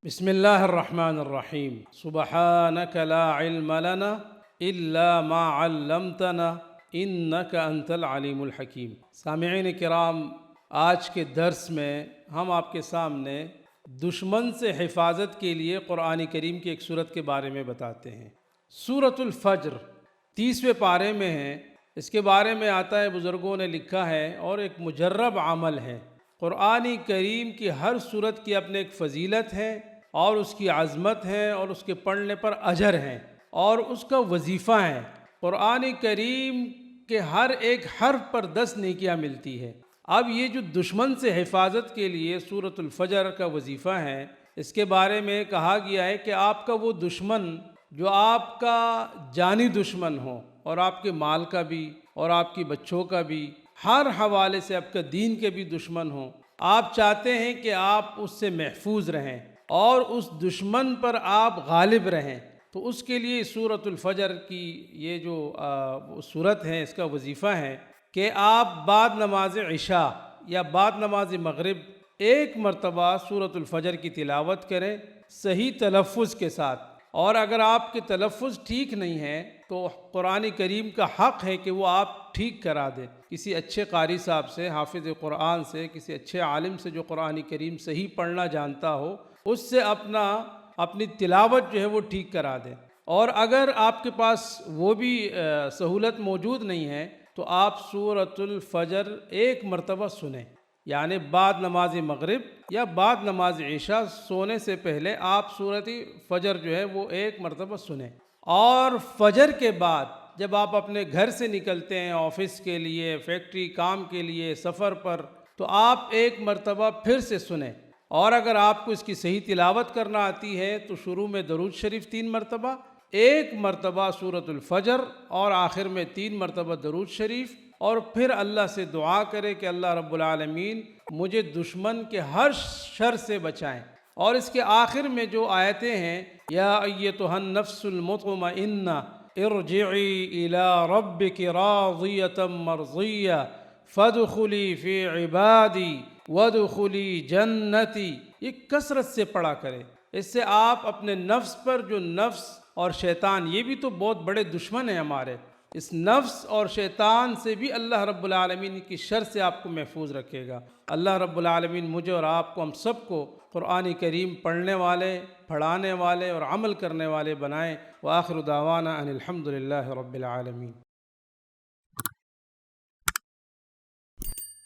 بسم اللہ الرحمن الرحیم سبحانک لا علم لنا الا ما علمتنا انک انت العلیم الحکیم۔ سامعین کرام، آج کے درس میں ہم آپ کے سامنے دشمن سے حفاظت کے لیے قرآن کریم کی ایک سورت کے بارے میں بتاتے ہیں۔ سورۃ الفجر 30ویں پارے میں ہے۔ اس کے بارے میں آتا ہے، بزرگوں نے لکھا ہے اور ایک مجرب عمل ہے۔ قرآن کریم کی ہر سورت کی اپنے ایک فضیلت ہے اور اس کی عظمت ہے اور اس کے پڑھنے پر اجر ہے اور اس کا وظیفہ ہے۔ قرآن کریم کے ہر ایک حرف پر 10 نیکیاں ملتی ہے۔ اب یہ جو دشمن سے حفاظت کے لیے سورۃ الفجر کا وظیفہ ہے، اس کے بارے میں کہا گیا ہے کہ آپ کا وہ دشمن جو آپ کا جانی دشمن ہو اور آپ کے مال کا بھی اور آپ کی بچوں کا بھی، ہر حوالے سے آپ کا دین کے بھی دشمن ہو، آپ چاہتے ہیں کہ آپ اس سے محفوظ رہیں اور اس دشمن پر آپ غالب رہیں، تو اس کے لیے سورۃ الفجر کی یہ جو سورت ہے، اس کا وظیفہ ہے کہ آپ بعد نماز عشاء یا بعد نماز مغرب ایک مرتبہ سورۃ الفجر کی تلاوت کریں صحیح تلفظ کے ساتھ۔ اور اگر آپ کے تلفظ ٹھیک نہیں ہے تو قرآن کریم کا حق ہے کہ وہ آپ ٹھیک کرا دیں، کسی اچھے قاری صاحب سے، حافظ قرآن سے، کسی اچھے عالم سے جو قرآن کریم صحیح پڑھنا جانتا ہو، اس سے اپنی تلاوت جو ہے وہ ٹھیک کرا دیں۔ اور اگر آپ کے پاس وہ بھی سہولت موجود نہیں ہے تو آپ سورۃ الفجر ایک مرتبہ سنیں، یعنی بعد نماز مغرب یا بعد نماز عشاء سونے سے پہلے آپ سورۃ فجر جو ہے وہ ایک مرتبہ سنیں۔ اور فجر کے بعد جب آپ اپنے گھر سے نکلتے ہیں آفس کے لیے، فیکٹری کام کے لیے، سفر پر، تو آپ ایک مرتبہ پھر سے سنیں۔ اور اگر آپ کو اس کی صحیح تلاوت کرنا آتی ہے تو شروع میں درود شریف 3 مرتبہ، ایک مرتبہ سورۃ الفجر اور آخر میں 3 مرتبہ درود شریف، اور پھر اللہ سے دعا کرے کہ اللہ رب العالمین مجھے دشمن کے ہر شر سے بچائیں۔ اور اس کے آخر میں جو آیتیں ہیں، یا ایتھا النفس المطمئنہ ارجعی الی ربک راضیۃ مرضیہ فادخلی فی عبادی وادخلی جنتی، یہ کثرت سے پڑھا کرے۔ اس سے آپ اپنے نفس پر، جو نفس اور شیطان یہ بھی تو بہت بڑے دشمن ہیں ہمارے، اس نفس اور شیطان سے بھی اللہ رب العالمین کی شر سے آپ کو محفوظ رکھے گا۔ اللہ رب العالمین مجھے اور آپ کو، ہم سب کو قرآن کریم پڑھنے والے، پڑھانے والے اور عمل کرنے والے بنائیں۔ وآخر دعوانا ان الحمد للہ رب العالمین۔